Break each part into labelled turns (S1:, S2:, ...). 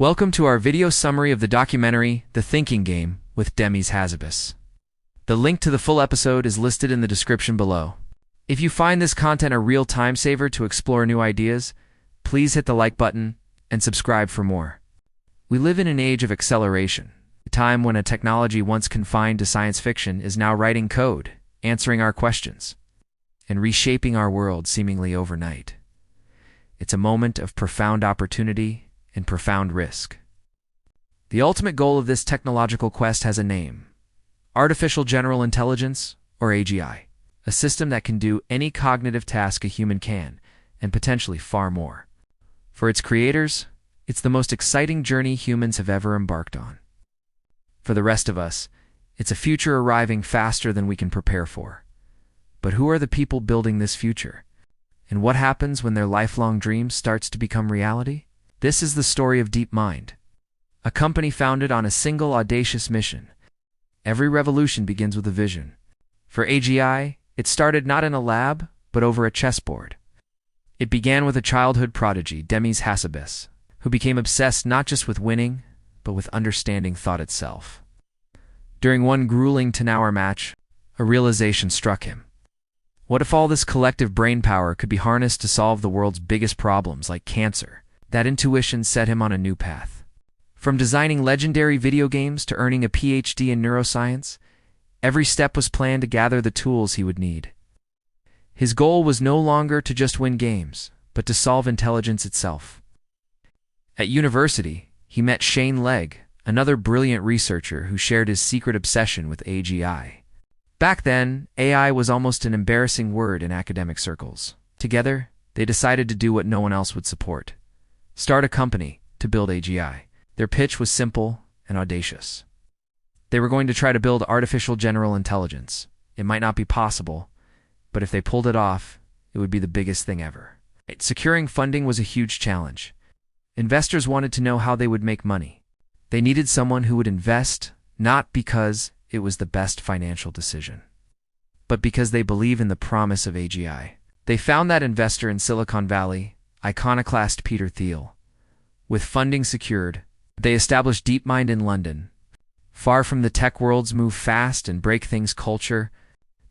S1: Welcome to our video summary of the documentary The Thinking Game with Demis Hassabis. The link to the full episode is listed in the description below. If you find this content a real time saver to explore new ideas, please hit the like button and subscribe for more. We live in an age of acceleration, a time when a technology once confined to science fiction is now writing code, answering our questions, and reshaping our world seemingly overnight. It's a moment of profound opportunity and profound risk. The ultimate goal of this technological quest has a name: Artificial General Intelligence, or AGI, a system that can do any cognitive task a human can, and potentially far more. For its creators, it's the most exciting journey humans have ever embarked on. For the rest of us, it's a future arriving faster than we can prepare for. But who are the people building this future? And what happens when their lifelong dream starts to become reality? This is the story of DeepMind, a company founded on a single audacious mission. Every revolution begins with a vision. For AGI, it started not in a lab, but over a chessboard. It began with a childhood prodigy, Demis Hassabis, who became obsessed not just with winning, but with understanding thought itself. During one grueling 10-hour match, a realization struck him. What if all this collective brainpower could be harnessed to solve the world's biggest problems, like cancer? That intuition set him on a new path. From designing legendary video games to earning a PhD in neuroscience, every step was planned to gather the tools he would need. His goal was no longer to just win games, but to solve intelligence itself. At university, he met Shane Legg, another brilliant researcher who shared his secret obsession with AGI. Back then, AI was almost an embarrassing word in academic circles. Together, they decided to do what no one else would support: start a company to build AGI. Their pitch was simple and audacious. They were going to try to build artificial general intelligence. It might not be possible, but if they pulled it off, it would be the biggest thing ever. Securing funding was a huge challenge. Investors wanted to know how they would make money. They needed someone who would invest, not because it was the best financial decision, but because they believe in the promise of AGI. They found that investor in Silicon Valley, iconoclast Peter Thiel. With funding secured, they established DeepMind in London. Far from the tech world's move fast and break things culture,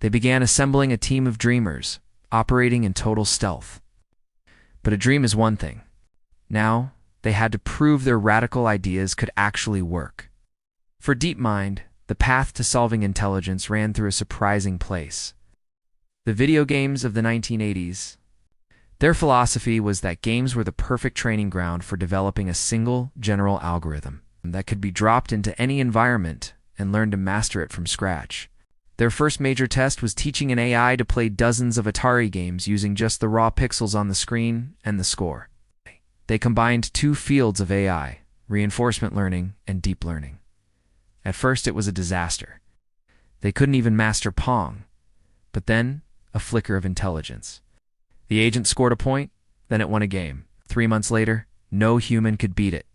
S1: they began assembling a team of dreamers, operating in total stealth. But a dream is one thing. Now, they had to prove their radical ideas could actually work. For DeepMind, the path to solving intelligence ran through a surprising place: the video games of the 1980s. Their philosophy was that games were the perfect training ground for developing a single general algorithm that could be dropped into any environment and learn to master it from scratch. Their first major test was teaching an AI to play dozens of Atari games using just the raw pixels on the screen and the score. They combined two fields of AI, reinforcement learning and deep learning. At first, it was a disaster. They couldn't even master Pong. But then, a flicker of intelligence. The agent scored a point, then it won a game. 3 months later, no human could beat it.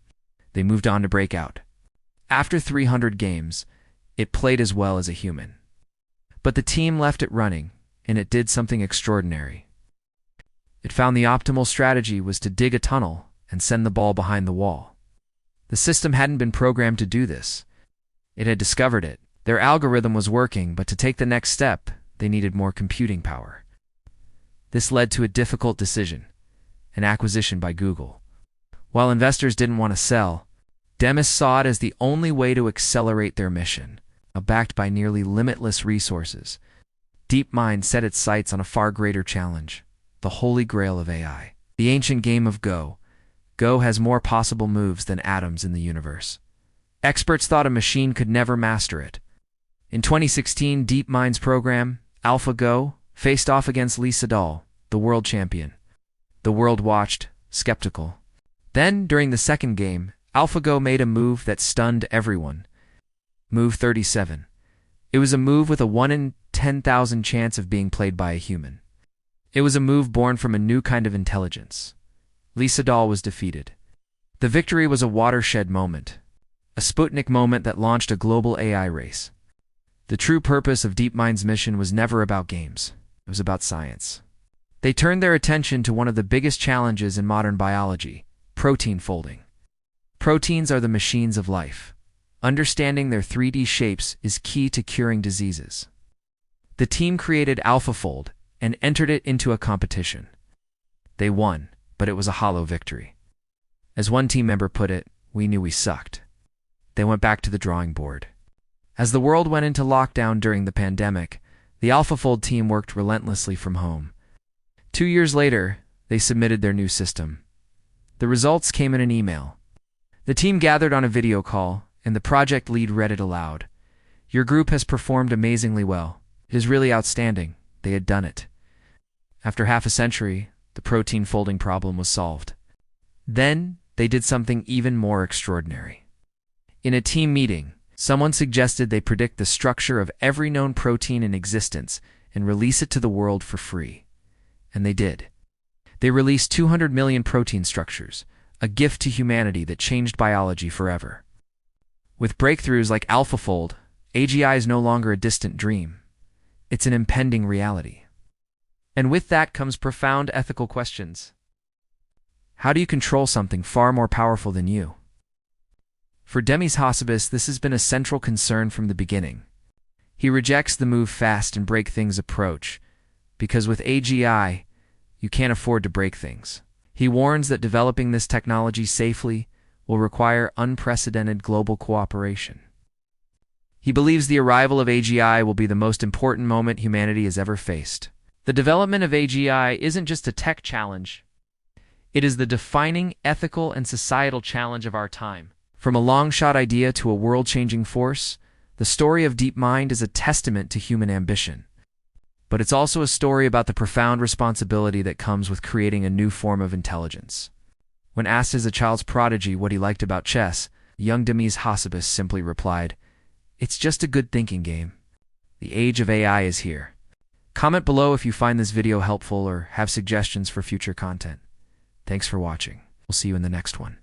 S1: They moved on to Breakout. After 300 games, it played as well as a human. But the team left it running, and it did something extraordinary. It found the optimal strategy was to dig a tunnel and send the ball behind the wall. The system hadn't been programmed to do this. It had discovered it. Their algorithm was working, but to take the next step, they needed more computing power. This led to a difficult decision: an acquisition by Google. While investors didn't want to sell, Demis saw it as the only way to accelerate their mission. Backed by nearly limitless resources, DeepMind set its sights on a far greater challenge: the holy grail of AI. The ancient game of Go. Go has more possible moves than atoms in the universe. Experts thought a machine could never master it. In 2016, DeepMind's program, AlphaGo, faced off against Lee Sedol, the world champion. The world watched, skeptical. Then, during the second game, AlphaGo made a move that stunned everyone. Move 37. It was a move with a 1 in 10,000 chance of being played by a human. It was a move born from a new kind of intelligence. Lee Sedol was defeated. The victory was a watershed moment, a Sputnik moment that launched a global AI race. The true purpose of DeepMind's mission was never about games. It was about science. They turned their attention to one of the biggest challenges in modern biology: protein folding. Proteins are the machines of life. Understanding their 3D shapes is key to curing diseases. The team created AlphaFold and entered it into a competition. They won, but it was a hollow victory. As one team member put it, "We knew we sucked." They went back to the drawing board. As the world went into lockdown during the pandemic, the AlphaFold team worked relentlessly from home. 2 years later, they submitted their new system. The results came in an email. The team gathered on a video call, and the project lead read it aloud. "Your group has performed amazingly well. It is really outstanding." They had done it. After half a century, the protein folding problem was solved. Then, they did something even more extraordinary. In a team meeting, someone suggested they predict the structure of every known protein in existence and release it to the world for free. And they did. They released 200 million protein structures, a gift to humanity that changed biology forever. With breakthroughs like AlphaFold, AGI is no longer a distant dream. It's an impending reality. And with that comes profound ethical questions. How do you control something far more powerful than you? For Demis Hassabis, this has been a central concern from the beginning. He rejects the move fast and break things approach, because with AGI, you can't afford to break things. He warns that developing this technology safely will require unprecedented global cooperation. He believes the arrival of AGI will be the most important moment humanity has ever faced. The development of AGI isn't just a tech challenge. It is the defining ethical and societal challenge of our time. From a long-shot idea to a world-changing force, the story of DeepMind is a testament to human ambition. But it's also a story about the profound responsibility that comes with creating a new form of intelligence. When asked as a child's prodigy what he liked about chess, young Demis Hassabis simply replied, "It's just a good thinking game." The age of AI is here. Comment below if you find this video helpful or have suggestions for future content. Thanks for watching. We'll see you in the next one.